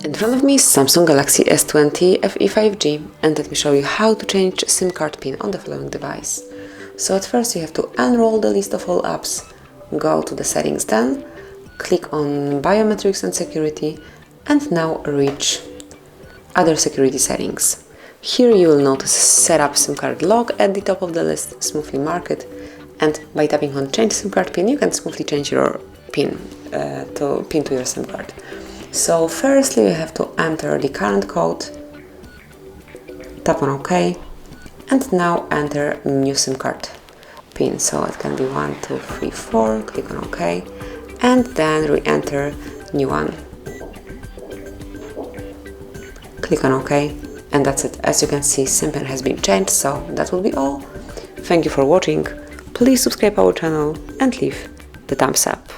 In front of me is Samsung Galaxy S20 FE 5G, and let me show you how to change SIM card pin on the following device. So at first you have to unroll the list of all apps, go to the settings, then click on biometrics and security, and now reach other security settings. Here you will notice set up SIM card lock at the top of the list, smoothly mark it, and by tapping on change SIM card pin you can smoothly change your pin to your SIM card. So firstly you have to enter the current code, tap on OK, and now enter new SIM card pin. So it can be 1, 2, 3, 4, click on OK, and then re-enter new one. Click on OK, and that's it. As you can see, SIM pin has been changed, so that will be all. Thank you for watching. Please subscribe our channel and leave the thumbs up.